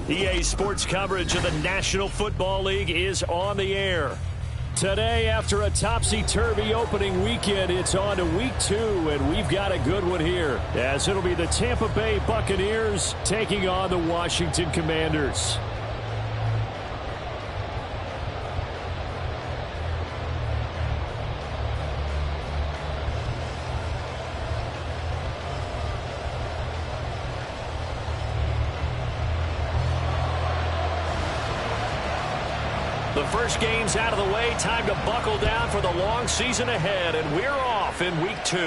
EA Sports coverage of the National Football League is on the air. Today, after a topsy-turvy opening weekend, it's on to week 2, and we've got a good one here, as it'll be the Tampa Bay Buccaneers taking on the Washington Commanders. The first game's out of the way. Time to buckle down for the long season ahead, and we're off in week 2.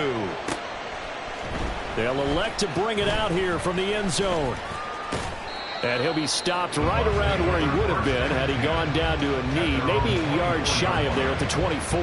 They'll elect to bring it out here from the end zone. And he'll be stopped right around where he would have been had he gone down to a knee, maybe a yard shy of there at the 24.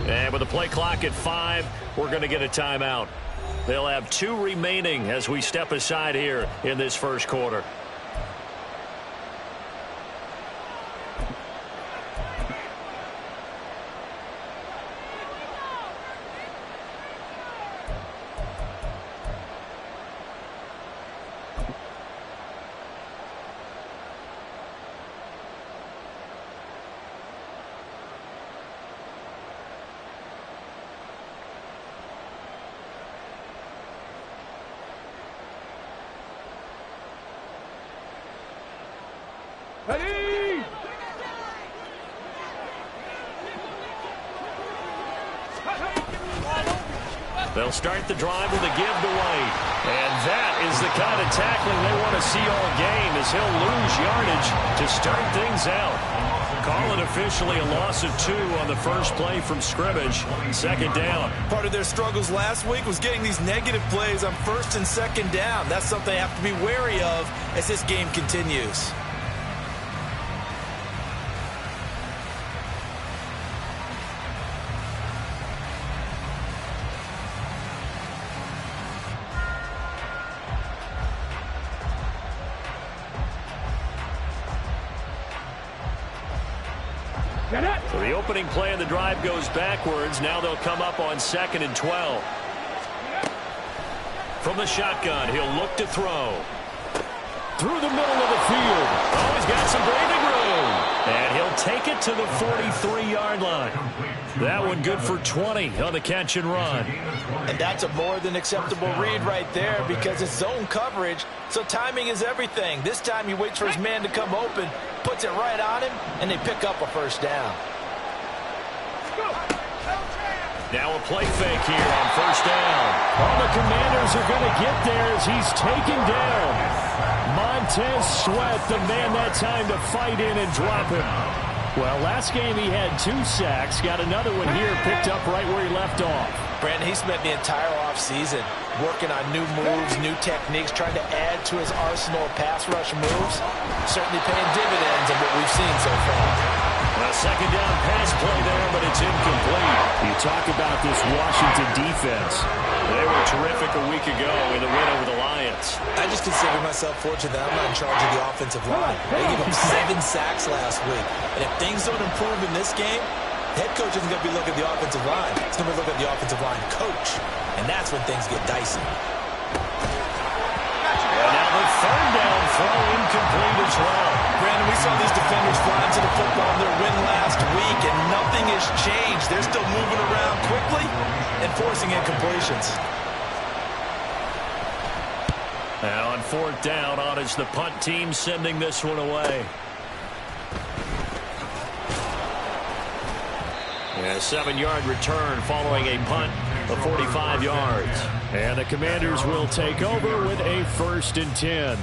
And with the play clock at 5, we're going to get a timeout. They'll have 2 remaining as we step aside here in this first quarter. Ready! They'll start the drive with a give to White. And that is the kind of tackling they want to see all game, as he'll lose yardage to start things out. Call it officially a loss of 2 on the first play from scrimmage. Second down. Part of their struggles last week was getting these negative plays on first and second down. That's something they have to be wary of as this game continues. So the opening play of the drive goes backwards. Now they'll come up on 2nd and 12. From the shotgun, he'll look to throw. Through the middle of the field. Oh, he's got some breathing room. And he'll take it to the 43-yard line. That one good for 20 on the catch and run. And that's a more than acceptable read right there, because it's zone coverage, so timing is everything. This time he waits for his man to come open, puts it right on him, and they pick up a first down. Now a play fake here on first down. Oh, the Commanders are going to get there as he's taken down. Montez Sweat, the man that time to fight in and drop him. Well, last game he had 2 sacks. Got another one here picked up right where he left off. Brandon, he spent the entire offseason working on new moves, new techniques, trying to add to his arsenal of pass rush moves. Certainly paying dividends in what we've seen so far. A second down pass play there, but it's incomplete. You talk about this Washington defense. They were terrific a week ago in the win over the Lions. I just consider myself fortunate that I'm not in charge of the offensive line. They gave up 7 sacks last week. And if things don't improve in this game, the head coach isn't going to be looking at the offensive line. He's going to be looking at the offensive line coach. And that's when things get dicey. And now the third down throw incomplete as well. Brandon, we saw these defenders flying to the football in their win last week, and nothing has changed. They're still moving around quickly and forcing incompletions. Now on 4th down, on is the punt team sending this one away. And a 7-yard return following a punt of 45 yards. And the Commanders will take over with a 1st and 10.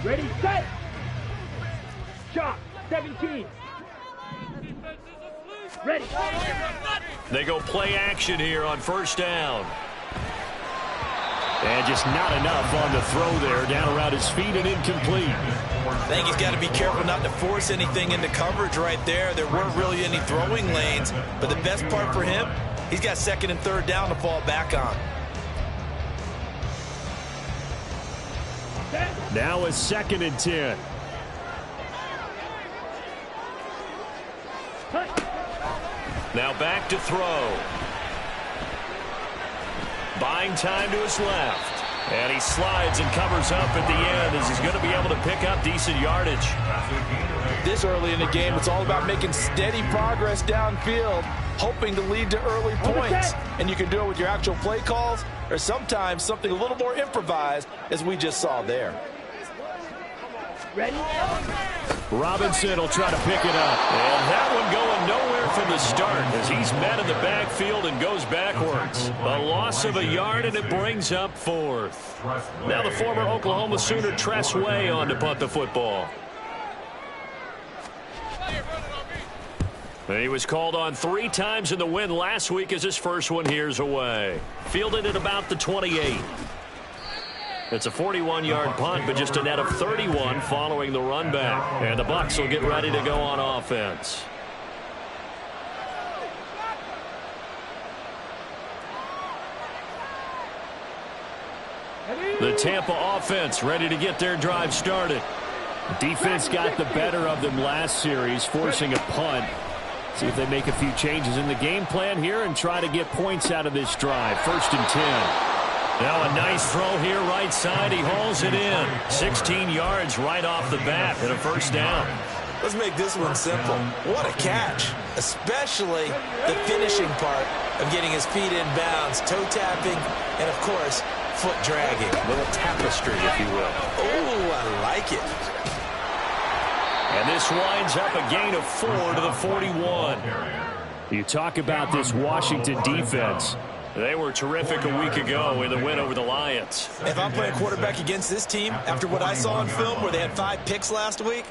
Ready, set. Shot, 17. Ready. They go play action here on first down. And just not enough on the throw there. Down around his feet and incomplete. I think he's got to be careful not to force anything into coverage right there. There weren't really any throwing lanes. But the best part for him, he's got second and third down to fall back on. Now a 2nd and 10. Now back to throw. Buying time to his left. And he slides and covers up at the end as he's going to be able to pick up decent yardage. This early in the game, it's all about making steady progress downfield, hoping to lead to early points. And you can do it with your actual play calls or sometimes something a little more improvised, as we just saw there. Ready? Robinson will try to pick it up. And that one going nowhere from the start as he's met in the backfield and goes backwards. A loss of a yard, and it brings up 4th. Now the former Oklahoma Sooner Tress Way on to punt the football. And he was called on 3 times in the win last week as his first one here's away. Fielded at about the 28. It's a 41-yard punt, but just a net of 31 following the run back. And the Bucs will get ready to go on offense. The Tampa offense ready to get their drive started. Defense got the better of them last series, forcing a punt. See if they make a few changes in the game plan here and try to get points out of this drive. 1st and 10. Now a nice throw here right side. He hauls it in. 16 yards right off the bat and a first down. Let's make this one simple. What a catch, especially the finishing part of getting his feet in bounds, toe tapping, and of course, foot dragging. A little tapestry, if you will. Oh, I like it. And this winds up a gain of 4 to the 41. You talk about this Washington defense. They were terrific a week ago in the win over the Lions. If I'm playing quarterback against this team, after what I saw on film where they had 5 picks last week,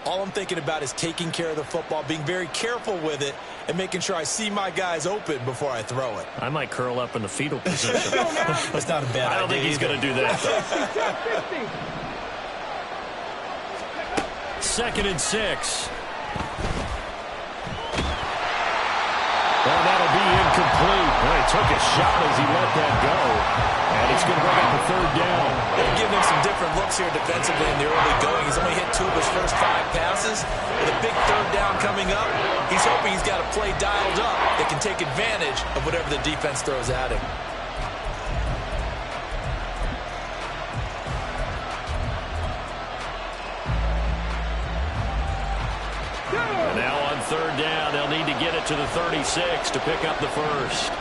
all I'm thinking about is taking care of the football, being very careful with it, and making sure I see my guys open before I throw it. I might curl up in the fetal position. That's not a bad idea. I don't think he's going to do that. 2nd and 6. Well, that'll be incomplete. Well, he took a shot as he let that go. And it's going to bring up a 3rd down. They're giving him some different looks here defensively in the early going. He's only hit 2 of his first 5 passes. With a big 3rd down coming up, he's hoping he's got a play dialed up that can take advantage of whatever the defense throws at him. And now on 3rd down, they'll need to get it to the 36 to pick up the first.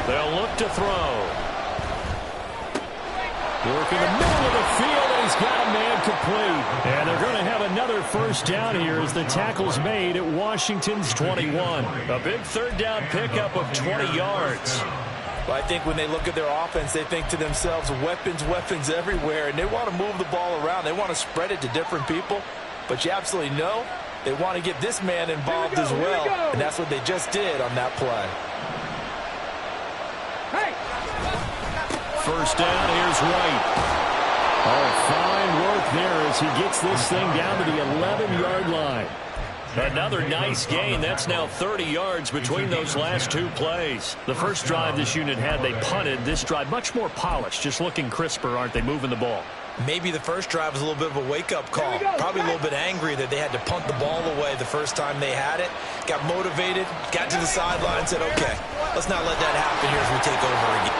They'll look to throw. Work in the middle of the field, and he's got a man complete. And they're going to have another first down here as the tackle's made at Washington's 21. A big 3rd down pickup of 20 yards. Well, I think when they look at their offense, they think to themselves, weapons, weapons everywhere, and they want to move the ball around. They want to spread it to different people, but you absolutely know they want to get this man involved as well, and that's what they just did on that play. First down, here's Wright. Oh, fine work there as he gets this thing down to the 11-yard line. Another nice gain. That's now 30 yards between those last 2 plays. The first drive this unit had, they punted. This drive, much more polished, just looking crisper, aren't they, moving the ball? Maybe the first drive was a little bit of a wake-up call. Probably a little bit angry that they had to punt the ball away the first time they had it. Got motivated, got to the sideline, said, okay, let's not let that happen here as we take over again.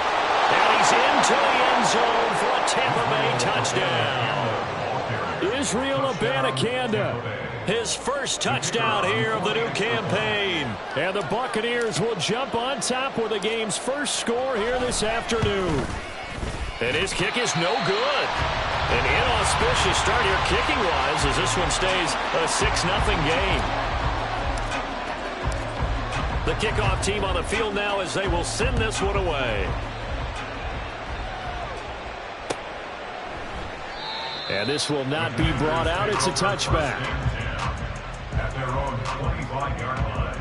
And he's into the end zone for a Tampa Bay touchdown. Israel Abanikanda, his first touchdown here of the new campaign. And the Buccaneers will jump on top with the game's first score here this afternoon. And his kick is no good. An inauspicious start here kicking-wise as this one stays a 6-0 game. The kickoff team on the field now as they will send this one away. And this will not be brought out. It's a touchback. At their own 25-yard line.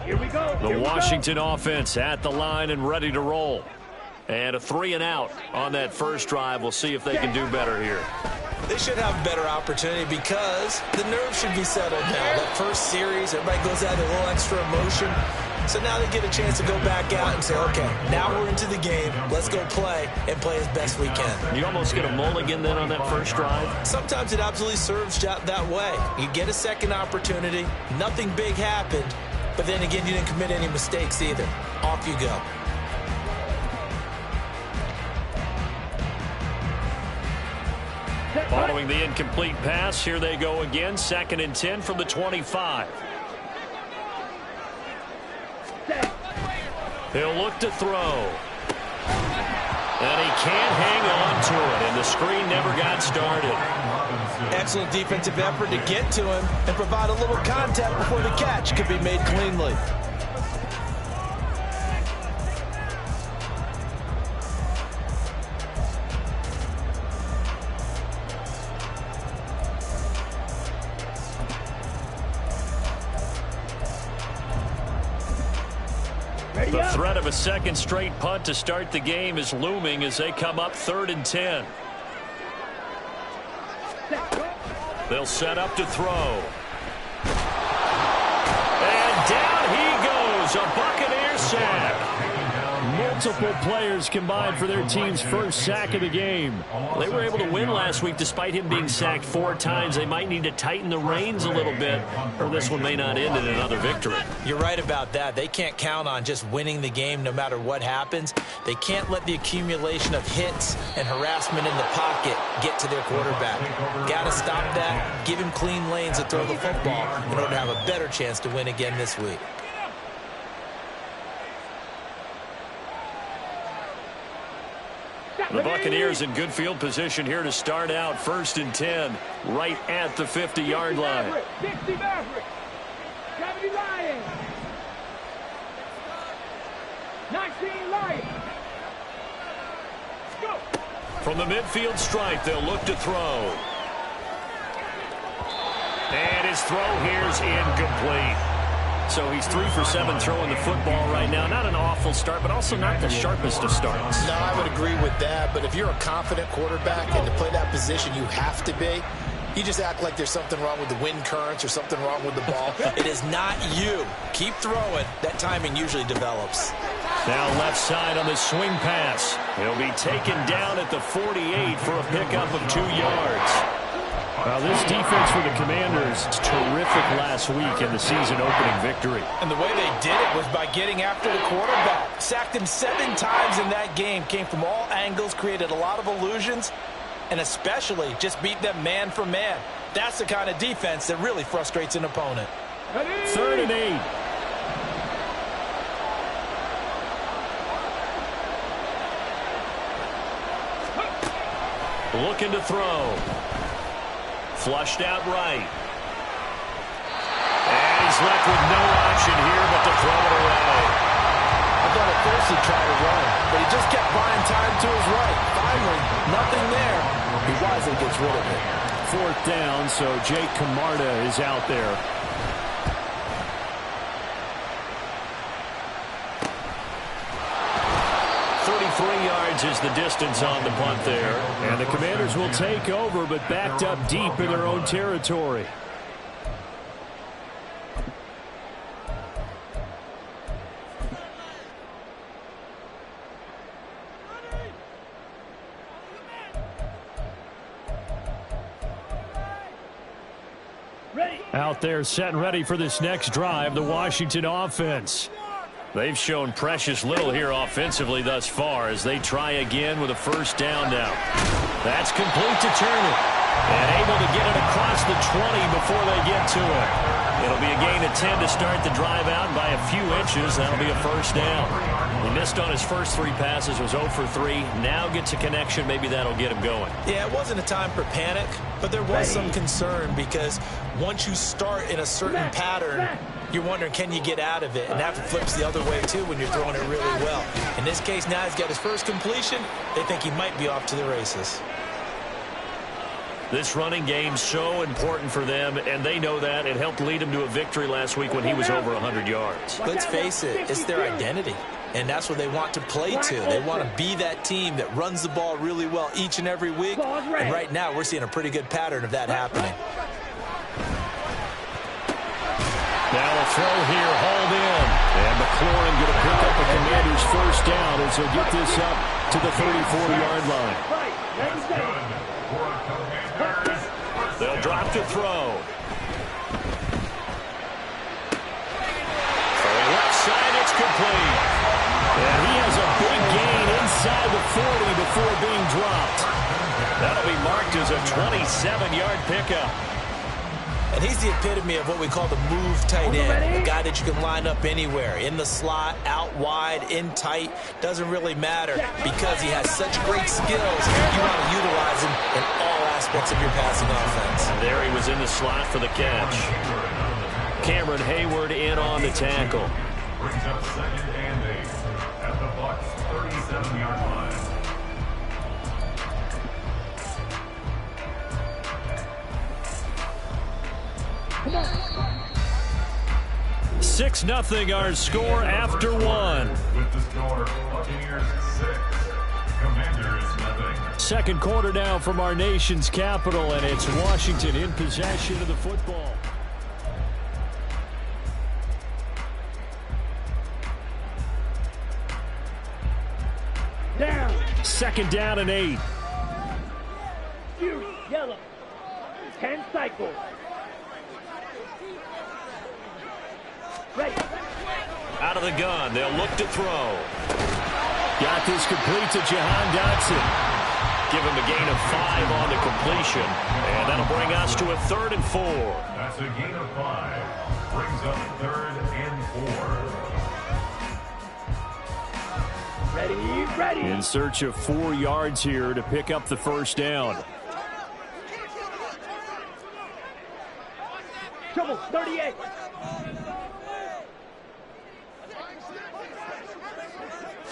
Here we go. The Washington offense at the line and ready to roll. And a 3-and-out on that first drive. We'll see if they can do better here. They should have a better opportunity because the nerves should be settled now. That first series, everybody goes out with a little extra emotion. So now they get a chance to go back out and say, okay, now we're into the game. Let's go play and play as best we can. You almost get a mulligan then on that first drive? Sometimes it absolutely serves that way. You get a second opportunity. Nothing big happened. But then again, you didn't commit any mistakes either. Off you go. Following the incomplete pass, here they go again. 2nd and 10 from the 25. He'll look to throw. And he can't hang on to it, and the screen never got started. Excellent defensive effort to get to him and provide a little contact before the catch could be made cleanly. The threat of a second straight punt to start the game is looming as they come up 3rd and 10. They'll set up to throw. And down he goes, a Buccaneer sack. Multiple players combined for their team's first sack of the game. They were able to win last week despite him being sacked 4 times. They might need to tighten the reins a little bit, or this one may not end in another victory. You're right about that. They can't count on just winning the game no matter what happens. They can't let the accumulation of hits and harassment in the pocket get to their quarterback. Got to stop that, give him clean lanes to throw the football in order to have a better chance to win again this week. The Buccaneers in good field position here to start out. 1st and 10, right at the 50-yard line. 60 Maverick. 70 Lions. 19 Lions. Go. From the midfield stripe, they'll look to throw. And his throw here's incomplete. So he's 3 for 7 throwing the football right now. Not an awful start, but also not the sharpest of starts. No, I would agree with that. But if you're a confident quarterback and to play that position, you have to be. You just act like there's something wrong with the wind currents or something wrong with the ball. It is not you. Keep throwing. That timing usually develops. Now left side on the swing pass. He'll be taken down at the 48 for a pickup of 2 yards. Well, this defense for the Commanders is terrific last week in the season-opening victory. And the way they did it was by getting after the quarterback. Sacked him 7 times in that game. Came from all angles, created a lot of illusions, and especially just beat them man for man. That's the kind of defense that really frustrates an opponent. 3rd and 8. Looking to throw. Flushed out right. And he's left with no option here but to throw it away. I thought at first he tried to run, but he just kept buying time to his right. Finally, nothing there. He wisely gets rid of it. 4th down, so Jake Camarda is out there. Yards is the distance on the punt there. And the Commanders will take over, but backed up deep in their own territory. Out there set and ready for this next drive, the Washington offense. They've shown precious little here offensively thus far as they try again with a 1st down now. That's complete to Turner. And able to get it across the 20 before they get to it. It'll be a gain of 10 to start the drive out by a few inches. That'll be a first down. He missed on his first 3 passes, was 0 for 3. Now gets a connection. Maybe that'll get him going. Yeah, it wasn't a time for panic, but there was some concern because once you start in a certain pattern, you're wondering, can you get out of it? And that flips the other way, too, when you're throwing it really well. In this case, now he's got his first completion. They think he might be off to the races. This running game's so important for them, and they know that. It helped lead him to a victory last week when he was over 100 yards. Let's face it, it's their identity, and that's what they want to play to. They want to be that team that runs the ball really well each and every week, and right now we're seeing a pretty good pattern of that happening. Now a throw here, hauled in. And McLaurin going to pick up a Commander's first down as he'll get this up to the 34-yard line. They'll drop to throw. Throwing left side, it's complete. And he has a big gain inside the 40 before being dropped. That'll be marked as a 27-yard pickup. And he's the epitome of what we call the move tight end, a guy that you can line up anywhere, in the slot, out wide, in tight, doesn't really matter because he has such great skills. You want to utilize him in all aspects of your passing offense. And there he was in the slot for the catch. Cameron Hayward in on the tackle. Brings up 2nd and 8 at the Bucs 37-yard line. 6-0 our score after 1. With the score, Buccaneers 6, Commanders nothing. Second quarter now from our nation's capital, and it's Washington in possession of the football. Down. 2nd down and 8. Huge. Yellow. 10 cycles. Ready. Out of the gun, they'll look to throw. Got this complete to Jahan Dotson. Give him a gain of 5 on the completion. And that'll bring us to a 3rd and 4. That's a gain of 5. Brings up 3rd and 4. Ready. In search of 4 yards here to pick up the first down. Trouble. 38.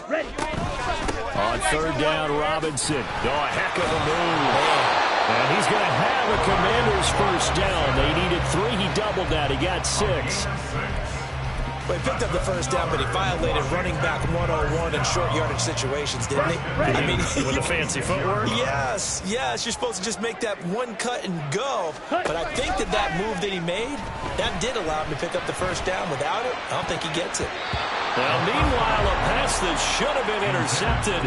Ready. On 3rd down, Robinson. Oh, a heck of a move. And he's going to have a Commander's first down. They needed 3. He doubled that. He got 6. Well, he picked up the first down, but he violated running back 101 in short yardage situations, didn't he? I mean, with the fancy footwork? Yes. You're supposed to just make that one cut and go. But I think that move that he made, that did allow him to pick up the first down. Without it, I don't think he gets it. Well, meanwhile, a pass that should have been intercepted,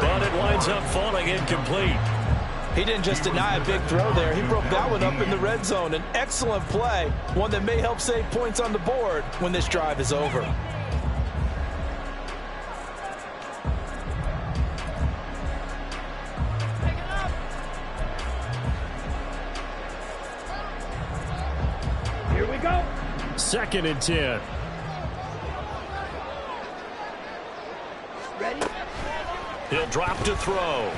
but it winds up falling incomplete. He didn't just deny a big throw there. He broke that one up in the red zone. An excellent play, one that may help save points on the board when this drive is over. Here we go. 2nd and 10. Ready. He'll drop to throw.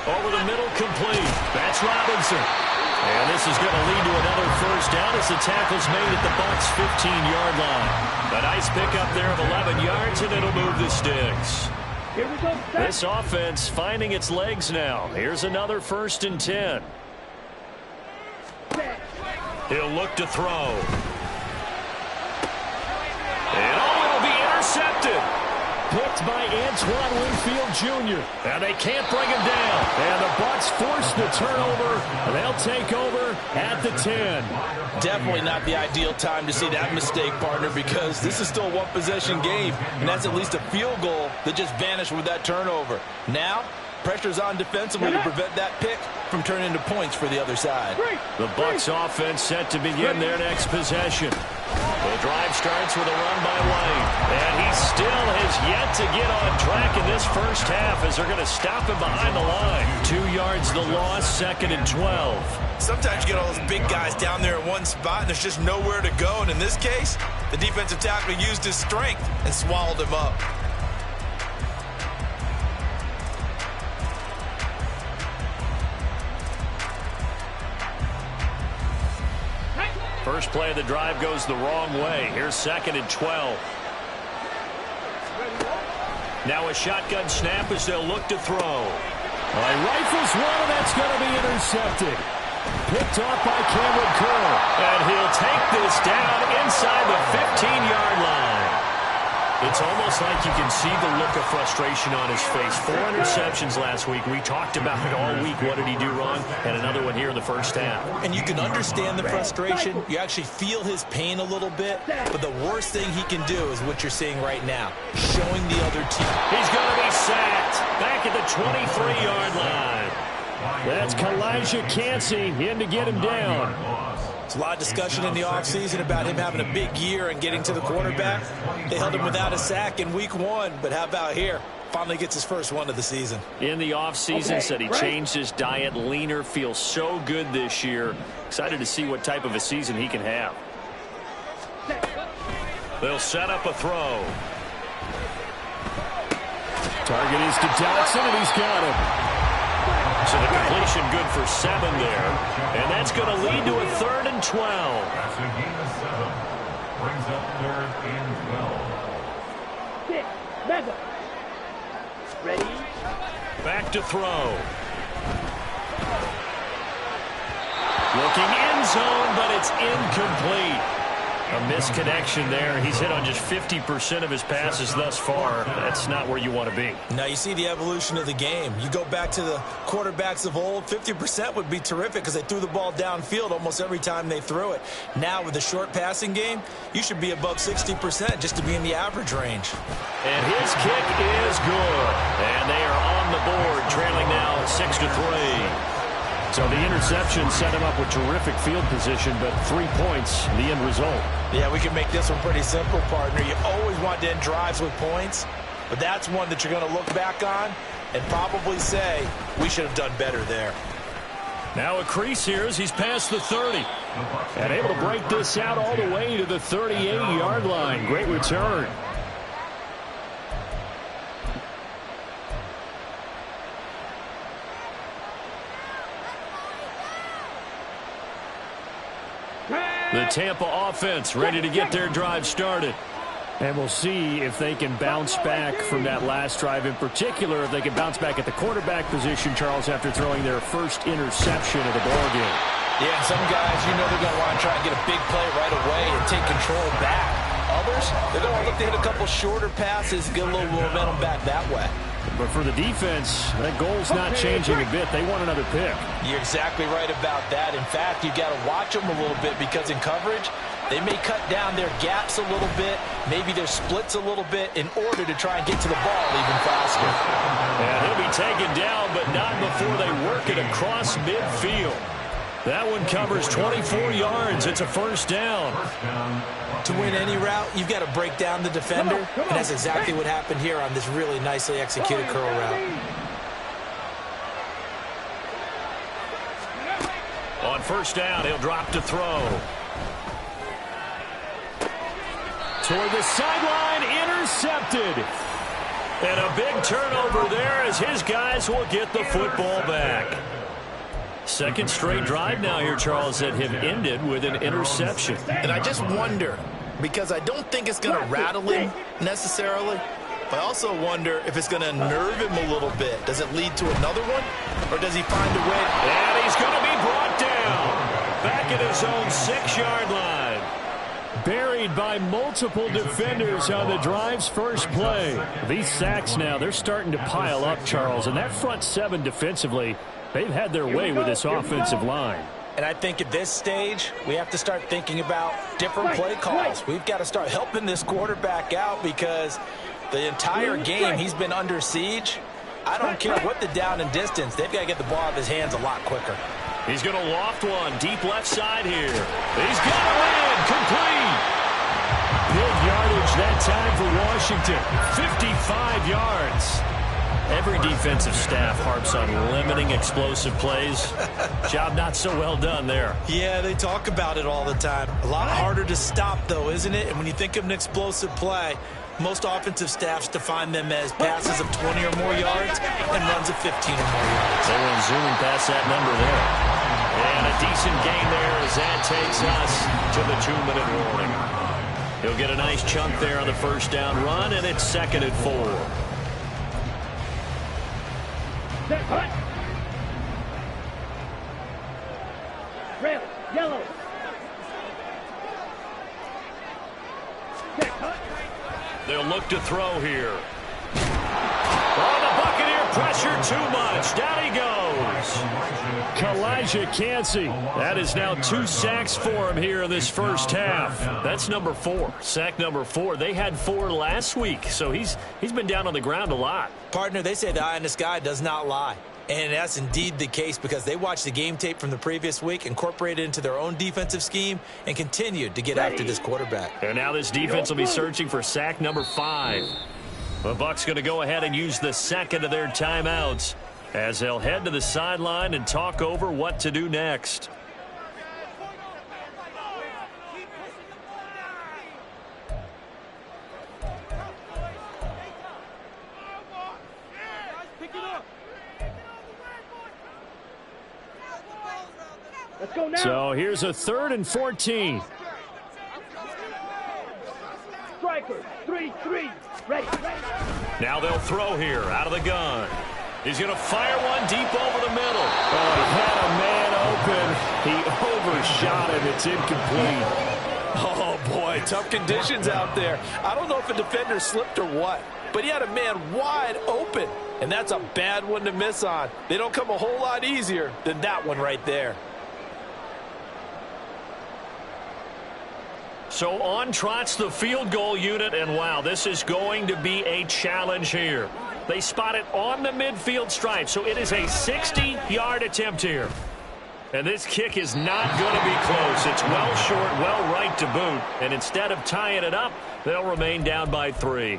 Over the middle, complete. That's Robinson. And this is going to lead to another first down as the tackle's made at the Bucs' 15-yard line. A nice pickup there of 11 yards, and it'll move the sticks. Here we go. This offense finding its legs now. Here's another 1st and 10. He'll look to throw. And it'll be intercepted. Picked by Antoine Winfield Jr. And they can't bring him down. And the Bucs force the turnover. And they'll take over at the 10. Definitely not the ideal time to see that mistake, partner, because this is still a one-possession game, and that's at least a field goal that just vanished with that turnover. Now, pressure's on defensively to prevent that pick from turning into points for the other side. The Bucs offense set to begin their next possession. The drive starts with a run by White, and he still has has yet to get on track in this first half as they're going to stop him behind the line. 2 yards the loss, 2nd and 12. Sometimes you get all those big guys down there in one spot, and there's just nowhere to go. And in this case, the defensive tackle used his strength and swallowed him up. First play of the drive goes the wrong way. Here's 2nd and 12. Now a shotgun snap as they'll look to throw. Rifles one, and that's going to be intercepted. Picked off by Cameron Curl. And he'll take this down inside the 15-yard line. It's almost like you can see the look of frustration on his face. 4 interceptions last week. We talked about it all week. What did he do wrong? And another one here in the first half. And you can understand the frustration. You actually feel his pain a little bit. But the worst thing he can do is what you're seeing right now, showing the other team. He's going to be sacked back at the 23-yard line. That's Kalijah Cansey in to get him down. There's a lot of discussion in the offseason about him having a big year and getting to the quarterback. They held him without a sack in week 1, but how about here? Finally gets his first one of the season. In the offseason, said he changed his diet, leaner, feels so good this year. Excited to see what type of a season he can have. They'll set up a throw. Target is to Dotson, and he's got him. So the completion good for 7 there. And that's going to lead to a 3rd and 12. That's a gain of 7. Brings up 3rd and 12. Mega. Ready? Back to throw. Looking end zone, but it's incomplete. A misconnection there. He's hit on just 50% of his passes thus far. That's not where you want to be. Now you see the evolution of the game. You go back to the quarterbacks of old, 50% would be terrific because they threw the ball downfield almost every time they threw it. Now with the short passing game, you should be above 60% just to be in the average range. And his kick is good. And they are on the board, trailing now 6-3. So the interception set him up with terrific field position, but 3 points, the end result. Yeah, we can make this one pretty simple, partner. You always want to end drives with points, but that's one that you're going to look back on and probably say, we should have done better there. Now a crease here as he's past the 30. And able to break this out all the way to the 38-yard line. Great return. The Tampa offense ready to get their drive started. And we'll see if they can bounce back from that last drive. In particular, if they can bounce back at the quarterback position, Charles, after throwing their first interception of the ballgame. Yeah, and some guys, you know they're going to want to try and get a big play right away and take control back. Others, they're going to look to hit a couple shorter passes, get a little momentum back that way. But for the defense, that goal's not changing a bit. They want another pick. You're exactly right about that. In fact, you've got to watch them a little bit because in coverage, they may cut down their gaps a little bit, maybe their splits a little bit in order to try and get to the ball even faster. And he'll be taken down, but not before they work it across midfield. That one covers 24 yards. It's a first down. To win any route, you've got to break down the defender, and that's exactly what happened here on this really nicely executed curl route. On first down, he'll drop to throw. Toward the sideline, intercepted. And a big turnover there as his guys will get the football back. Second straight drive now here, Charles, that have ended with an interception. And I just wonder, because I don't think it's going to rattle him necessarily, but I also wonder if it's going to nerve him a little bit. Does it lead to another one, or does he find a way? And he's going to be brought down back at his own 6-yard line. Buried by multiple defenders on the drive's first play. These sacks now, they're starting to pile up, Charles, and that front 7 defensively, they've had their way with this offensive line. And I think at this stage, we have to start thinking about different play calls. We've got to start helping this quarterback out because the entire game he's been under siege. I don't care what the down and distance. They've got to get the ball out of his hands a lot quicker. He's going to loft one deep left side here. He's got it in. Complete. Big yardage that time for Washington. 55 yards. Every defensive staff harps on limiting explosive plays. Job not so well done there. Yeah, they talk about it all the time. A lot harder to stop, though, isn't it? And when you think of an explosive play, most offensive staffs define them as passes of 20 or more yards and runs of 15 or more yards. They went zooming past that number there. And a decent gain there as that takes us to the 2-minute warning. He'll get a nice chunk there on the first down run, and it's 2nd and 4. Red, yellow. They'll look to throw here. Oh, the Buccaneer pressure too much. Down he goes. Kalijah Cansey. That is now 2 sacks for him here in this first half. That's number 4. Sack number 4. They had 4 last week, so he's been down on the ground a lot. Partner, they say the eye in the sky does not lie. And that's indeed the case because they watched the game tape from the previous week, incorporated it into their own defensive scheme, and continued to get after this quarterback. And now this defense will be searching for sack number 5. The Bucs going to go ahead and use the second of their timeouts as they'll head to the sideline and talk over what to do next. Let's go now. So here's a 3rd and 14. Striker, 3-3. Ready. Now they'll throw here out of the gun. He's going to fire one deep over the middle. Oh, he had a man open. He overshot him. It's incomplete. Oh, boy, tough conditions out there. I don't know if a defender slipped or what, but he had a man wide open, and that's a bad one to miss on. They don't come a whole lot easier than that one right there. So on trots the field goal unit, and wow, this is going to be a challenge here. They spot it on the midfield stripe, so it is a 60-yard attempt here. And this kick is not going to be close. It's well short, well right to boot. And instead of tying it up, they'll remain down by 3.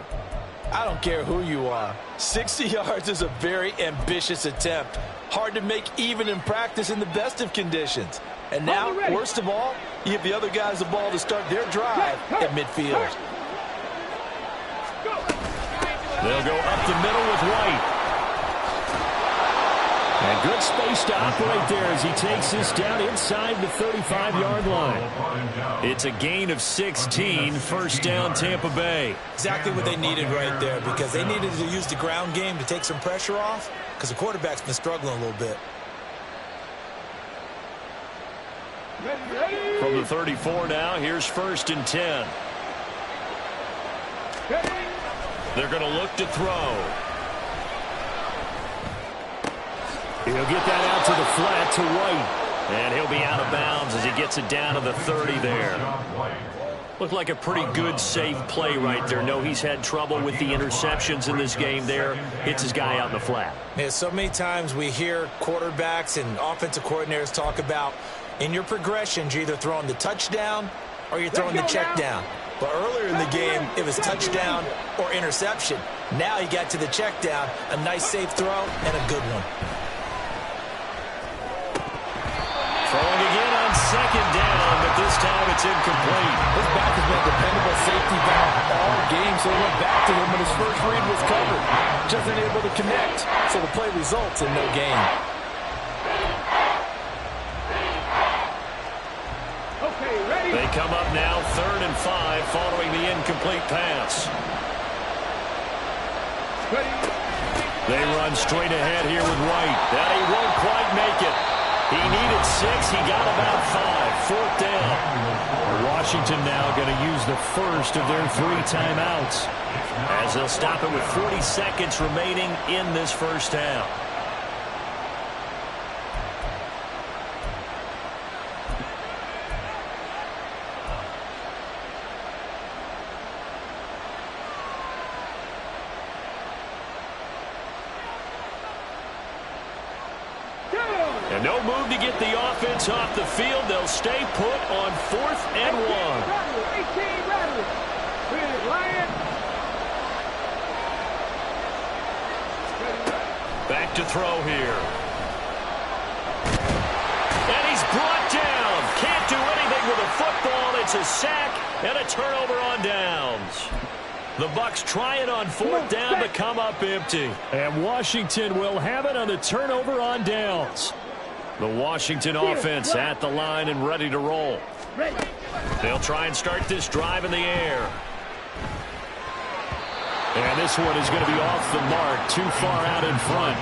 I don't care who you are. 60 yards is a very ambitious attempt. Hard to make even in practice in the best of conditions. And now, worst of all, you give the other guys the ball to start their drive at midfield. They'll go up the middle with White. And good space to operate there as he takes this down inside the 35-yard line. It's a gain of 16, first down Tampa Bay. Exactly what they needed right there because they needed to use the ground game to take some pressure off because the quarterback's been struggling a little bit. From the 34 now, here's 1st and 10. They're going to look to throw. He'll get that out to the flat to White. And he'll be out of bounds as he gets it down to the 30 there. Looked like a pretty good, safe play right there. No, he's had trouble with the interceptions in this game there. Hits his guy out in the flat. Yeah, so many times we hear quarterbacks and offensive coordinators talk about in your progressions, you're either throwing the touchdown or you're throwing the check down. But earlier in the game, it was touchdown or interception. Now he got to the check down, a nice safe throw, and a good one. Throwing again on 2nd down, but this time it's incomplete. This back has been a dependable safety valve all game, so he went back to him when his first read was covered. Just unable to connect, so the play results in no gain. They come up now 3rd and 5 following the incomplete pass. They run straight ahead here with White. That he won't quite make it. He needed 6. He got about 5. 4th down. Washington now going to use the first of their 3 timeouts as they'll stop it with 40 seconds remaining in this first half. And no move to get the offense off the field. They'll stay put on 4th and 1. Back to throw here. And he's brought down. Can't do anything with a football. It's a sack and a turnover on downs. The Bucs try it on fourth down to come up empty. And Washington will have it on the turnover on downs. The Washington offense at the line and ready to roll. They'll try and start this drive in the air. And this one is going to be off the mark, too far out in front.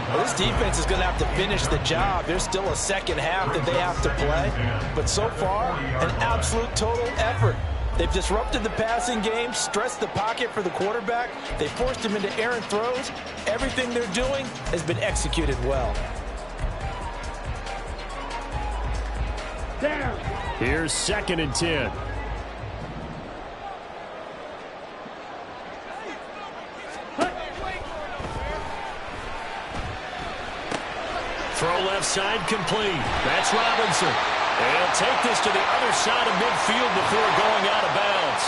Well, this defense is going to have to finish the job. There's still a second half that they have to play. But so far, an absolute total effort. They've disrupted the passing game, stressed the pocket for the quarterback. They forced him into errant throws. Everything they're doing has been executed well. Here's 2nd and 10. Throw left side complete. That's Robinson. They'll take this to the other side of midfield before going out of bounds.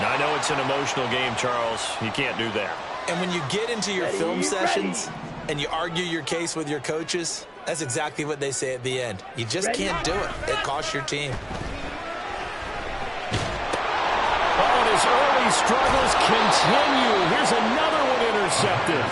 Now, I know it's an emotional game, Charles. You can't do that. And when you get into your film sessions and you argue your case with your coaches, that's exactly what they say at the end. You just can't do it. It costs your team. Oh, and his early struggles continue. Here's another one intercepted.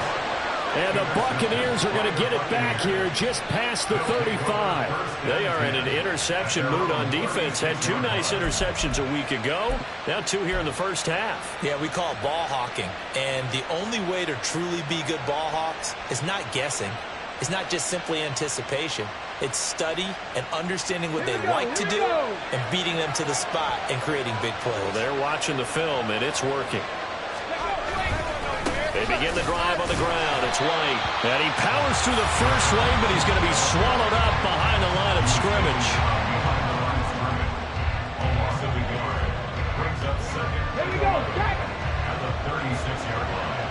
And the Buccaneers are going to get it back here just past the 35. They are in an interception mood on defense. Had 2 nice interceptions a week ago. Now 2 here in the first half. Yeah, we call it ball hawking. And the only way to truly be good ball hawks is not guessing. It's not just simply anticipation. It's study and understanding what they like to do and beating them to the spot and creating big plays. Well, they're watching the film, and it's working. They begin the drive on the ground. It's White. And he powers through the first lane, but he's going to be swallowed up behind the line of scrimmage. Almost a yard. Brings up second. There we go. At the 36-yard line.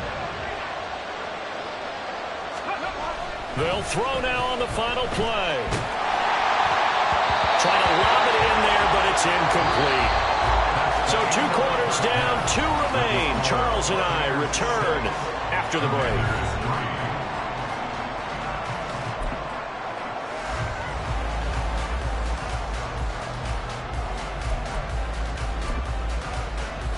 They'll throw now on the final play. Trying to lob it in there, but it's incomplete. So 2 quarters down, 2 remain. Charles and I return after the break.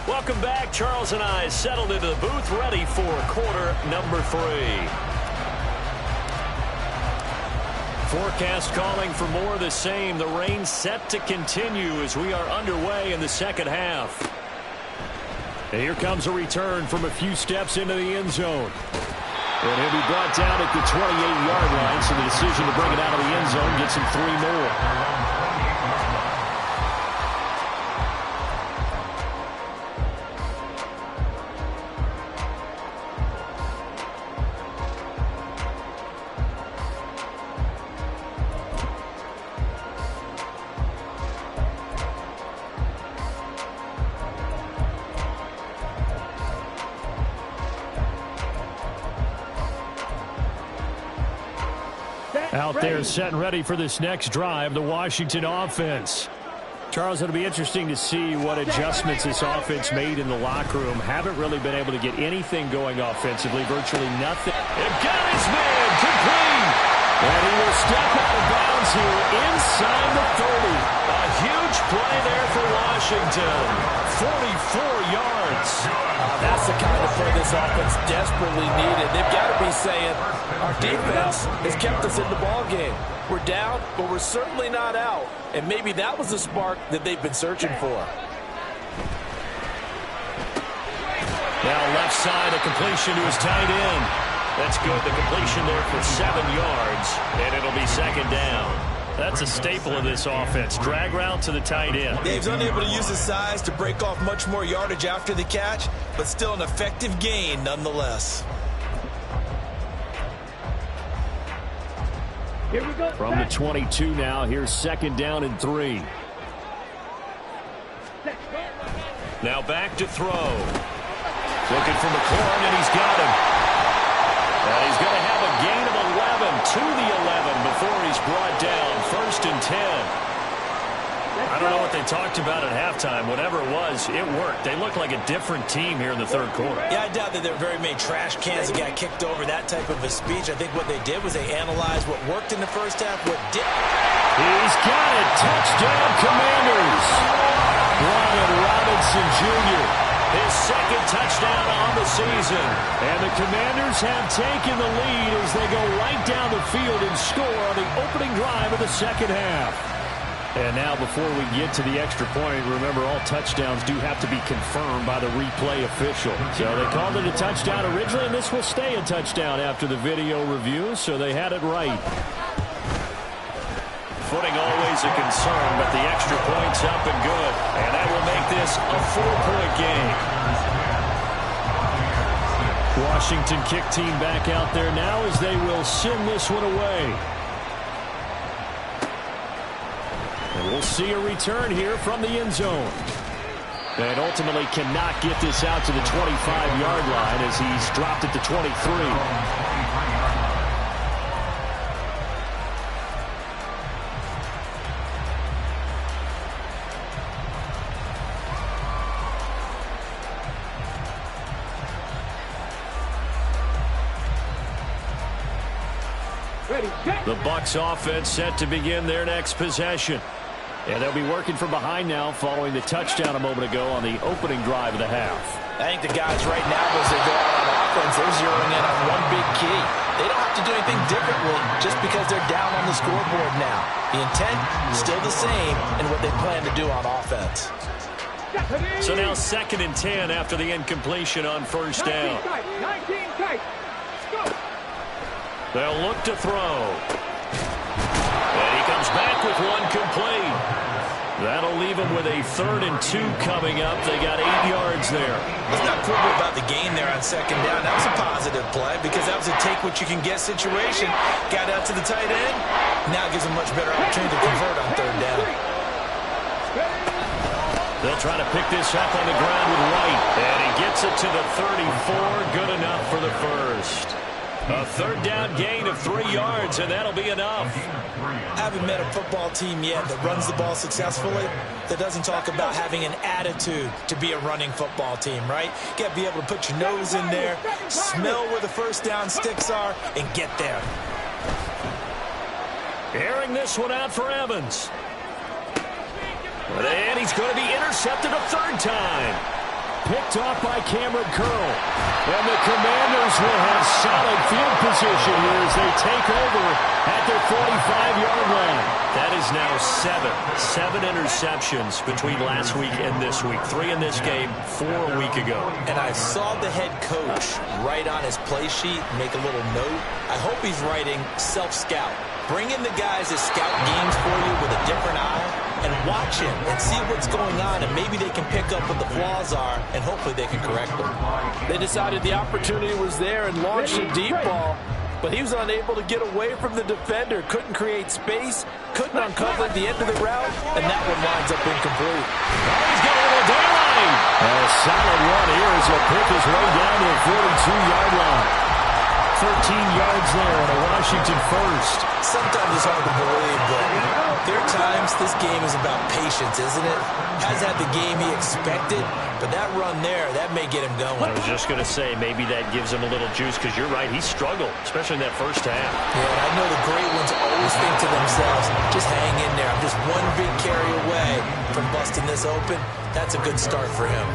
Welcome back. Charles and I settled into the booth, ready for quarter number 3. Forecast calling for more of the same. The rain set to continue as we are underway in the second half. And here comes a return from a few steps into the end zone. And he'll be brought down at the 28-yard line, so the decision to bring it out of the end zone gets him 3 more. Out there set and ready for this next drive, the Washington offense. Charles, it'll be interesting to see what adjustments this offense made in the locker room. Haven't really been able to get anything going offensively, virtually nothing. And got his man complete. And he will step out of bounds here inside the 30. A huge play there for Washington. 44 yards. That's the kind of play this offense desperately needed. They've got to be saying, our defense has kept us in the ball game. We're down, but we're certainly not out. And maybe that was the spark that they've been searching for. Now left side, a completion to his tight end. That's good. The completion there for 7 yards, and it'll be second down. That's a staple of this offense. Drag route to the tight end. Dave's unable to use his size to break off much more yardage after the catch, but still an effective gain nonetheless. Here we go. From the 22 now, here's second down and 3. Now back to throw. Looking for McLaurin, and he's got him. And he's going to have a gain of 11 to the 11 before he's brought down. 1st and 10. I don't know what they talked about at halftime. Whatever it was, it worked. They looked like a different team here in the third quarter. Yeah, I doubt that there were very many trash cans that got kicked over, that type of a speech. I think what they did was they analyzed what worked in the first half, what didn't. He's got it. Touchdown, Commanders. Brian Robinson Jr., his second touchdown on the season. And the Commanders have taken the lead as they go right down the field and score on the opening drive of the second half. And now before we get to the extra point, remember all touchdowns do have to be confirmed by the replay official. So they called it a touchdown originally, and this will stay a touchdown after the video review, so they had it right. Footing always a concern, but the extra point's up and good. And that will make this a 4-point game. Washington kick team back out there now as they will send this one away. And we'll see a return here from the end zone. And ultimately cannot get this out to the 25-yard line as he's dropped at the 23. The Bucs offense set to begin their next possession. And they'll be working from behind now following the touchdown a moment ago on the opening drive of the half. I think the guys right now, as they go out on offense, they're zeroing in on one big key. They don't have to do anything differently just because they're down on the scoreboard now. The intent is still the same in what they plan to do on offense. So now 2nd and 10 after the incompletion on first down. They'll look to throw. And he comes back with one complete. That'll leave him with a 3rd and 2 coming up. They got 8 yards there. Let's not quibble about the gain there on 2nd down. That was a positive play because that was a take-what-you-can-get situation. Got out to the tight end. Now it gives him much better opportunity to convert on 3rd down. They'll try to pick this up on the ground with White. And he gets it to the 34. Good enough for the first. A 3rd down gain of 3 yards, and that'll be enough. I haven't met a football team yet that runs the ball successfully that doesn't talk about having an attitude to be a running football team, right? You got to be able to put your nose in there, smell where the first down sticks are, and get there. Airing this one out for Evans. And he's going to be intercepted a 3rd time. Picked off by Cameron Curl. And the Commanders will have solid field position here as they take over at their 45-yard line. That is now 7 interceptions between last week and this week. 3 in this game, 4 a week ago. And I saw the head coach write on his play sheet, make a little note. I hope he's writing self-scout. Bring in the guys that scout games for you with a different eye and watch him and see what's going on, and maybe they can pick up what the flaws are, and hopefully they can correct them. They decided the opportunity was there and launched a deep ball, but he was unable to get away from the defender, couldn't create space, couldn't uncover the end of the route, and that one winds up incomplete. He's got a little daylight. A solid run here as he'll pick his way down to the 42-yard line. 13 yards there on a Washington first. Sometimes it's hard to believe, but there are times this game is about patience, isn't it? Has had the game he expected, but that run there, that may get him going. I was just going to say, maybe that gives him a little juice, because you're right, he struggled, especially in that first half. Yeah, and I know the great ones always think to themselves, just hang in there. I'm just one big carry away from busting this open. That's a good start for him.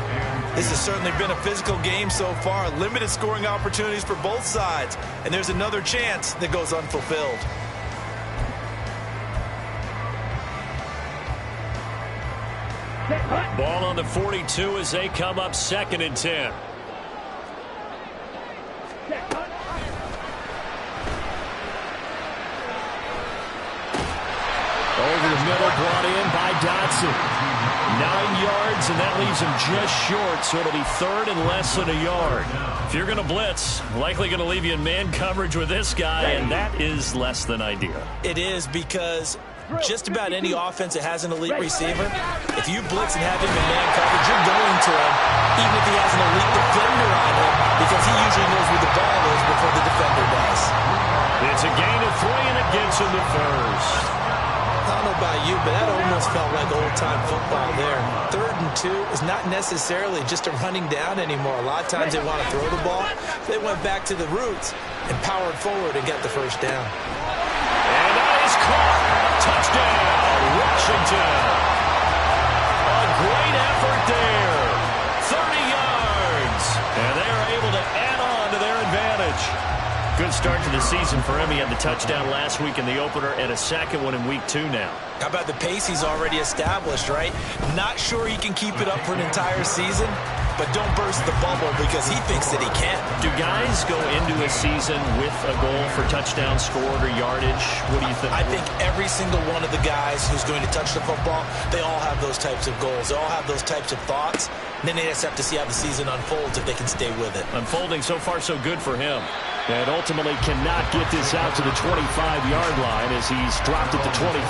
This has certainly been a physical game so far. Limited scoring opportunities for both sides. And there's another chance that goes unfulfilled. Ball on the 42 as they come up 2nd and 10. Over the middle, brought in by Dotson. 9 yards, and that leaves him just short, so it'll be 3rd and less than a yard. If you're going to blitz, likely going to leave you in man coverage with this guy, and that is less than ideal. It is, because just about any offense that has an elite receiver, if you blitz and have him in man coverage, you're going to him, even if he has an elite defender on him, because he usually knows where the ball is before the defender does. It's a gain of 3, and it gets him the first. I don't know about you, but that almost felt like old too, is not necessarily just a running down anymore. A lot of times they want to throw the ball. They went back to the roots and powered forward and got the first down. And that is caught. Touchdown, Washington. A great effort there. 30 yards. And they are able to add on to their advantage. Good start to the season for him. He had the touchdown last week in the opener and a second one in week 2 now. How about the pace he's already established, right? Not sure he can keep it up for an entire season, but don't burst the bubble because he thinks that he can. Do guys go into a season with a goal for touchdown scored or yardage? What do you think? I think every single one of the guys who's going to touch the football, they all have those types of goals. They all have those types of thoughts. And then they just have to see how the season unfolds if they can stay with it. Unfolding so far so good for him. And ultimately cannot get this out to the 25-yard line as he's dropped it to 23.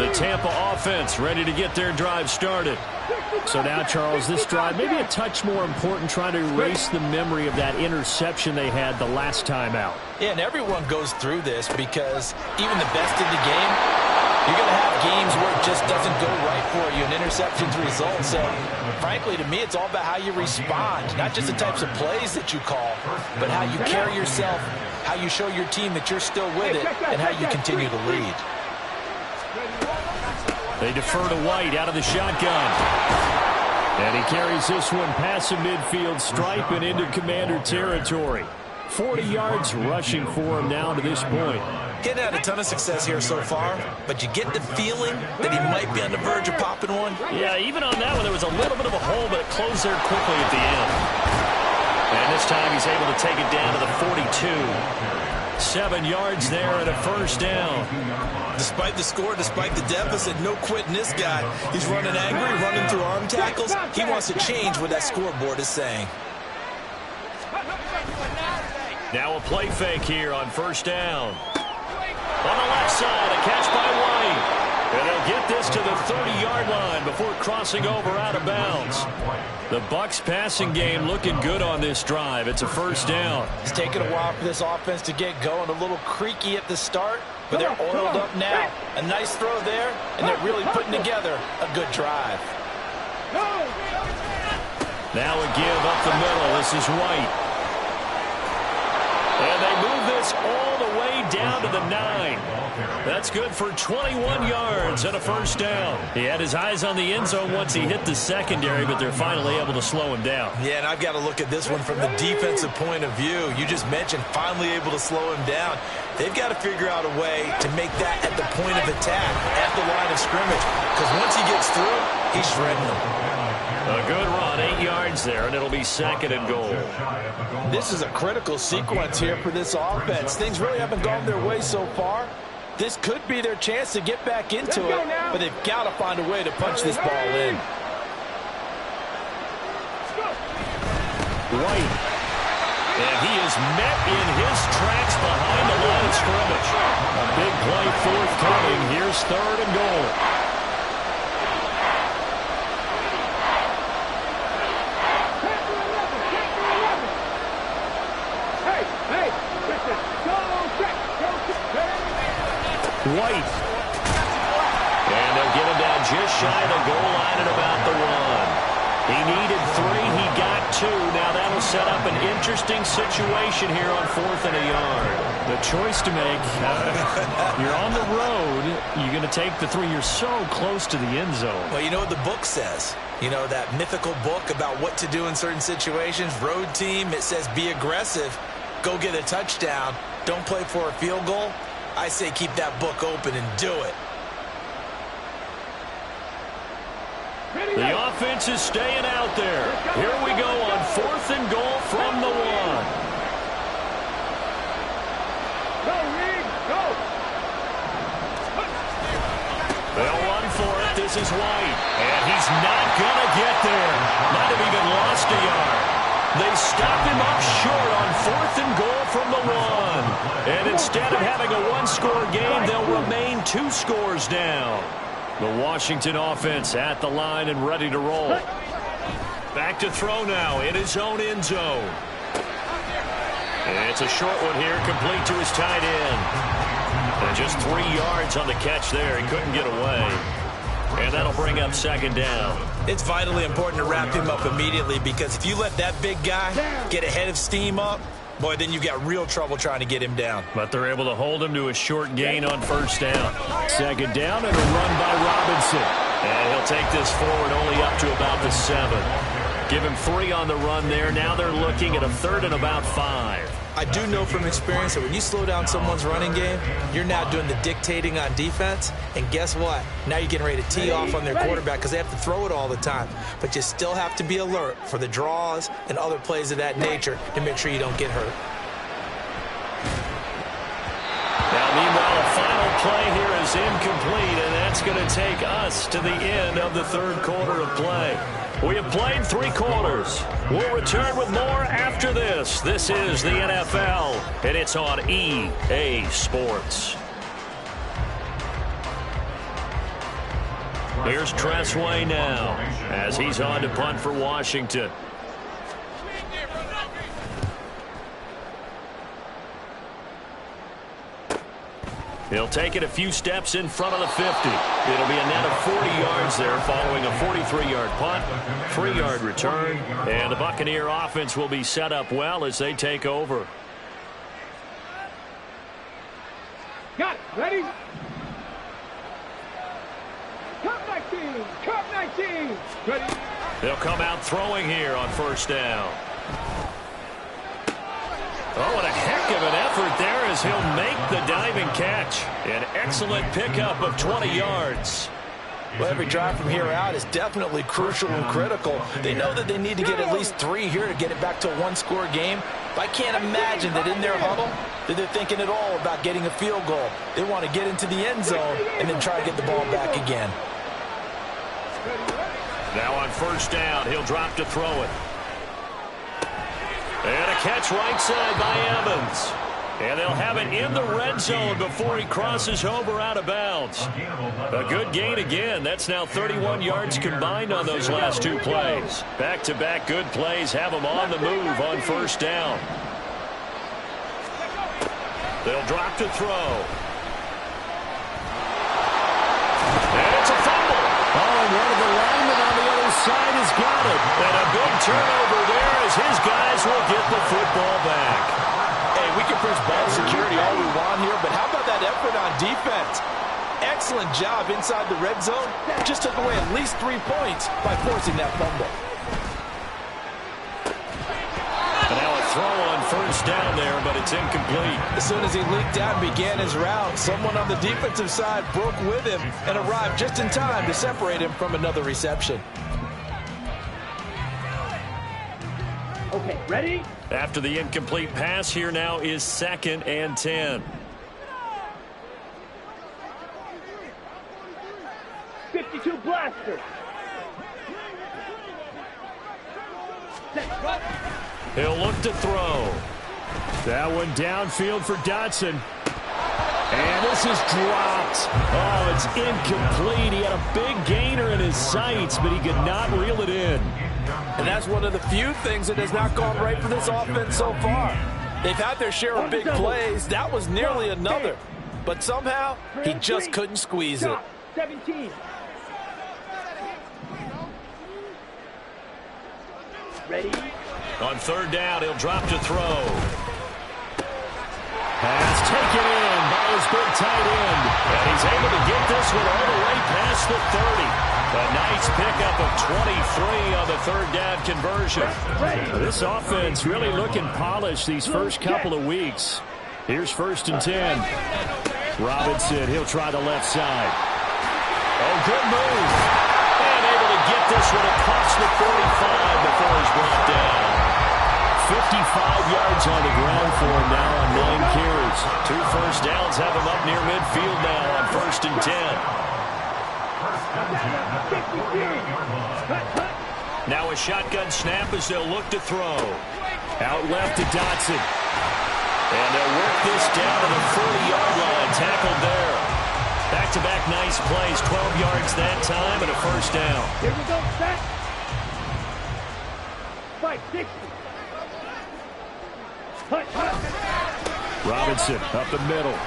The Tampa offense ready to get their drive started. So now, Charles, this drive maybe a touch more important, trying to erase the memory of that interception they had the last time out. Yeah, and everyone goes through this because even the best in the game, you're going to have games where it just doesn't go right for you, and interceptions result. So, frankly, to me, it's all about how you respond, not just the types of plays that you call, but how you carry yourself, how you show your team that you're still with it, and how you continue to lead. They defer to White out of the shotgun. And he carries this one past the midfield stripe and into Commander territory. 40 yards rushing for him now to this point. Getting had a ton of success here so far, but you get the feeling that he might be on the verge of popping one. Yeah, even on that one, there was a little bit of a hole, but it closed there quickly at the end. And this time he's able to take it down to the 42. 7 yards there and a first down. Despite the score, despite the deficit, no quitting this guy. He's running angry, running through arm tackles. He wants to change what that scoreboard is saying. Now a play fake here on first down. On the left side, a catch by White. And they'll get this to the 30-yard line before crossing over out of bounds. The Bucs passing game looking good on this drive. It's a first down. It's taken a while for this offense to get going. A little creaky at the start, but they're oiled up now. A nice throw there, and they're really putting together a good drive. Now a give up the middle. This is White. And they move this all the way down to the 9. That's good for 21 yards and a first down. He had his eyes on the end zone once he hit the secondary, but they're finally able to slow him down. Yeah, and I've got to look at this one from the defensive point of view. You just mentioned finally able to slow him down. They've got to figure out a way to make that at the point of attack, at the line of scrimmage, because once he gets through, he's shredding them. A good run, 8 yards there, and it'll be second and goal. This is a critical sequence here for this offense. Things really haven't gone their way so far. This could be their chance to get back into it, but they've got to find a way to punch this ball in. White. And he is met in his tracks behind the line of scrimmage. A big play forthcoming. Here's third and goal. White. And they'll get him down just shy of the goal line at about the 1. He needed 3. He got 2. Now that'll set up an interesting situation here on 4th and a yard. The choice to make. You're on the road. You're going to take the 3. You're so close to the end zone. Well, you know what the book says. You know, that mythical book about what to do in certain situations. Road team, it says be aggressive. Go get a touchdown. Don't play for a field goal. I say keep that book open and do it. The offense is staying out there. Here we go on 4th and goal from the 1. They'll run for it. This is White. And he's not going to get there. Might have even lost a yard. They stopped him up short on 4th and goal from the 1. And instead of having a one-score game, they'll remain 2 scores down. The Washington offense at the line and ready to roll. Back to throw now in his own end zone. It's a short one here, complete to his tight end. And just 3 yards on the catch there. He couldn't get away. And that'll bring up second down. It's vitally important to wrap him up immediately, because if you let that big guy get ahead of steam up, boy, then you've got real trouble trying to get him down. But they're able to hold him to a short gain on first down. Second down and a run by Robinson. And he'll take this forward only up to about the 7. Give him 3 on the run there. Now they're looking at a third and about 5. I do know from experience that when you slow down someone's running game, you're now doing the dictating on defense. And guess what? Now you're getting ready to tee off on their quarterback because they have to throw it all the time. But you still have to be alert for the draws and other plays of that nature to make sure you don't get hurt. Now, meanwhile, a final play here is incomplete, and that's going to take us to the end of the third quarter of play. We have played 3 quarters. We'll return with more after this. This is the NFL, and it's on EA Sports. Here's Tressway now as he's on to punt for Washington. He'll take it a few steps in front of the 50. It'll be a net of 40 yards there following a 43-yard punt, 3-yard return, and the Buccaneer offense will be set up well as they take over. Got it. Ready? Cup 19. Cup 19. Ready? They'll come out throwing here on first down. Oh, and a heck of an effort there as he'll make the diving catch. An excellent pickup of 20 yards. Well, every drive from here out is definitely crucial and critical. They know that they need to get at least 3 here to get it back to a 1-score game. But I can't imagine that in their huddle that they're thinking at all about getting a field goal. They want to get into the end zone and then try to get the ball back again. Now on first down, he'll drop to throw it. And a catch right side by Evans. And they'll have it in the red zone before he crosses over out of bounds. A good gain again. That's now 31 yards combined on those last 2 plays. Back-to-back good plays have them on the move on first down. They'll drop to throw. And it's a fumble. Oh, and one of the linemen on the other side has got it. And a big turnover there as his guys will get the football back. Hey, we can preach ball security all we want here, but how about that effort on defense? Excellent job inside the red zone. Just took away at least 3 points by forcing that fumble. And now a throw on first down there, but it's incomplete. As soon as he leaked out and began his route, someone on the defensive side broke with him and arrived just in time to separate him from another reception. Okay, ready? After the incomplete pass, here now is 2nd and 10. 52 blaster. He'll look to throw. That one downfield for Dotson. And this is dropped. Oh, it's incomplete. He had a big gainer in his sights, but he could not reel it in. And that's one of the few things that has not gone right for this offense so far. They've had their share of big plays. That was nearly another. But somehow, he just couldn't squeeze it. 17. Ready? On third down, he'll drop to throw. Pass taken in by his big tight end. And he's able to get this one all the way past the 30. A nice pickup of 23 on the third down conversion. This offense really looking polished these first couple of weeks. Here's 1st and 10. Robinson, he'll try the left side. Oh, good move. And able to get this one across the 45 before he's brought down. 55 yards on the ground for him now on 9 carries. 2 first downs have him up near midfield now on 1st and 10. Now a shotgun snap as they'll look to throw. Out left to Dotson. And they'll work this down to the 40-yard line. Tackled there. Back-to-back nice plays. 12 yards that time and a first down. Here we go, set. 560. Robinson up the middle.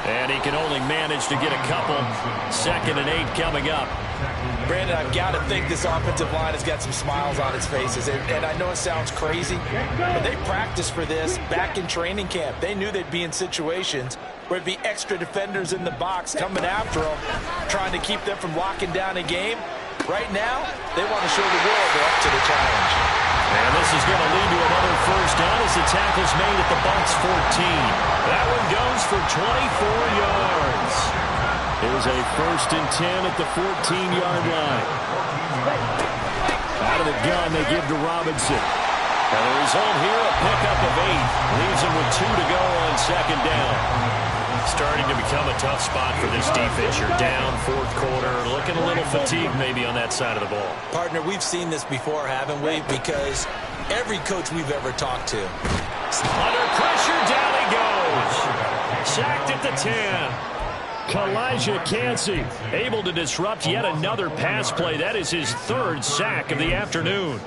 And he can only manage to get a couple. 2nd and 8 coming up. Brandon, I've got to think this offensive line has got some smiles on its faces. And I know it sounds crazy, but they practiced for this back in training camp. They knew they'd be in situations where it'd be extra defenders in the box coming after them, trying to keep them from locking down a game. Right now, they want to show the world they're up to the challenge. And this is going to lead to another first down as the tackle's made at the Bucs 14. That one goes for 24 yards. Here's a 1st and 10 at the 14-yard line. Out of the gun, they give to Robinson. And the result here, a pickup of 8. Leaves him with 2 to go on 2nd down. Starting to become a tough spot for this defense. You're down 4th quarter, looking a little fatigued maybe on that side of the ball. Partner, we've seen this before, haven't we? Because every coach we've ever talked to. Under pressure, down he goes. Sacked at the 10. Kalijah Kancey able to disrupt yet another pass play. That is his 3rd sack of the afternoon.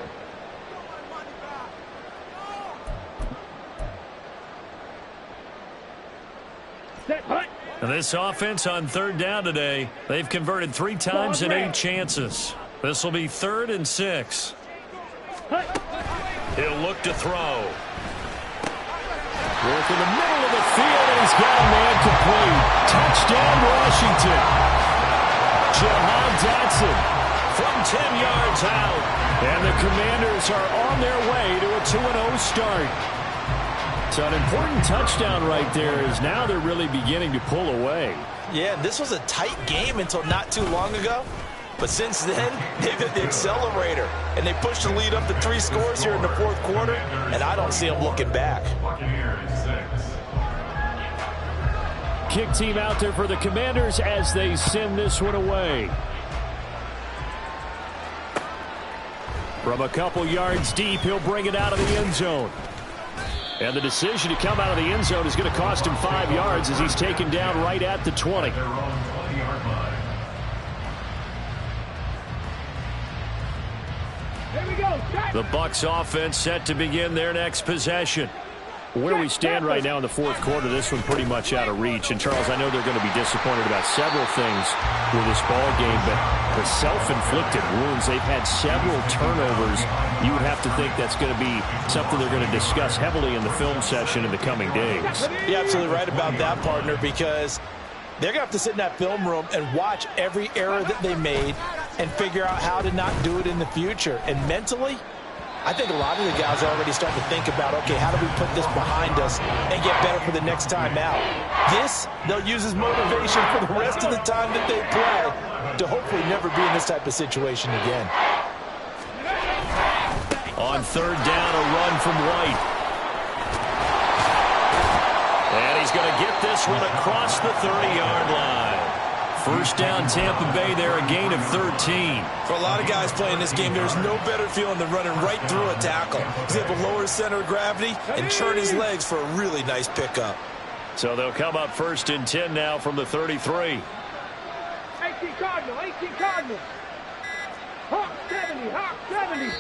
This offense on 3rd down today, they've converted 3 times in 8 chances. This will be 3rd and 6. He'll look to throw. Work in the middle of the field, and he's got a man complete. Touchdown, Washington. Jahan Dotson from 10 yards out. And the Commanders are on their way to a 2-0 start. So an important touchdown right there is now they're really beginning to pull away. Yeah, this was a tight game until not too long ago. But since then, they've hit the accelerator. And they pushed the lead up to 3 scores here in the 4th quarter. And I don't see them looking back. Kick team out there for the Commanders as they send this one away. From a couple yards deep, he'll bring it out of the end zone. And the decision to come out of the end zone is going to cost him 5 yards as he's taken down right at the 20. The Bucs offense set to begin their next possession. Where we stand right now in the 4th quarter, this one pretty much out of reach. And, Charles, I know they're going to be disappointed about several things with this ball game, but the self-inflicted wounds, they've had several turnovers. You would have to think that's going to be something they're going to discuss heavily in the film session in the coming days. You're absolutely right about that, partner, because they're going to have to sit in that film room and watch every error that they made and figure out how to not do it in the future. And mentally, I think a lot of the guys are already starting to think about, okay, how do we put this behind us and get better for the next time out? This, they'll use as motivation for the rest of the time that they play to hopefully never be in this type of situation again. On 3rd down, a run from White. And he's going to get this one across the 30-yard line. 1st down, Tampa Bay there, a gain of 13. For a lot of guys playing this game, there's no better feeling than running right through a tackle. He's able to lower his center of gravity and churn his legs for a really nice pickup. So they'll come up 1st and 10 now from the 33. 18 Cardinal, 18 Cardinal. Hawk 70, Hawk 70.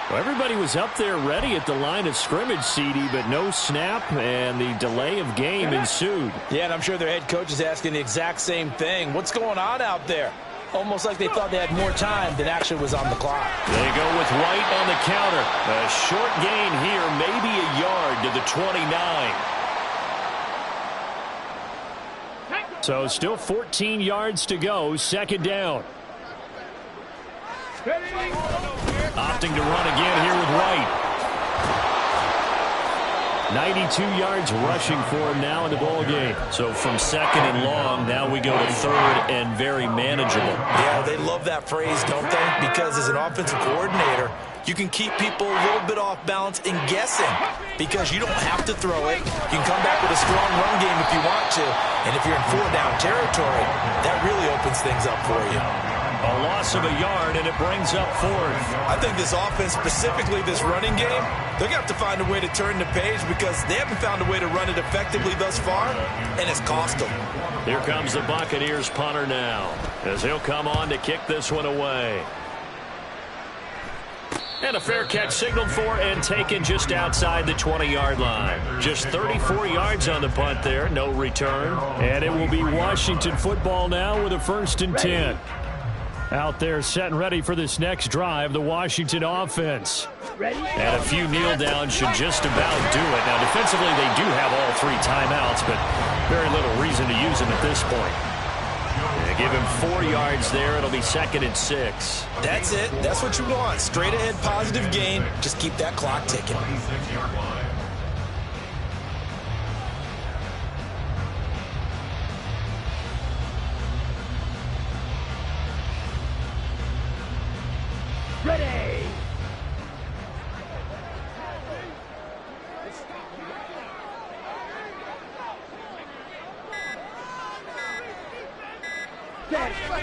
Well, everybody was up there ready at the line of scrimmage, CD, but no snap, and the delay of game ensued. Yeah, and I'm sure their head coach is asking the exact same thing. What's going on out there? Almost like they thought they had more time than actually was on the clock. They go with White on the counter. A short gain here, maybe a yard to the 29. So still 14 yards to go, 2nd down. Opting to run again here with White. 92 yards rushing for him now in the ball game. So from 2nd and long, now we go to 3rd and very manageable. Yeah, they love that phrase, don't they? Because as an offensive coordinator, you can keep people a little bit off balance and guessing because you don't have to throw it. You can come back with a strong run game if you want to. And if you're in 4-down territory, that really opens things up for you. A loss of a yard, and it brings up 4th. I think this offense, specifically this running game, they're going to have to find a way to turn the page because they haven't found a way to run it effectively thus far, and it's cost them. Here comes the Buccaneers punter now as he'll come on to kick this one away. And a fair catch signaled for and taken just outside the 20-yard line. Just 34 yards on the punt there, no return. And it will be Washington football now with a 1st and 10. Out there set and ready for this next drive, the Washington offense. And a few kneel downs should just about do it. Now, defensively, they do have all 3 timeouts, but very little reason to use them at this point. They give him 4 yards there. It'll be 2nd and 6. That's it. That's what you want. Straight ahead positive gain. Just keep that clock ticking. Ready.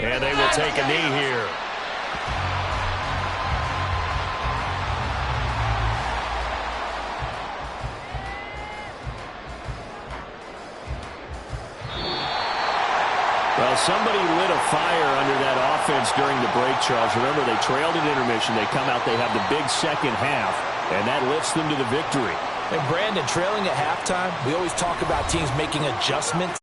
And they will take a knee here. Well, somebody lit a fire under that offense during the break, Charles. Remember, they trailed at intermission. They come out, they have the big second half, and that lifts them to the victory. And Brandon, trailing at halftime, we always talk about teams making adjustments.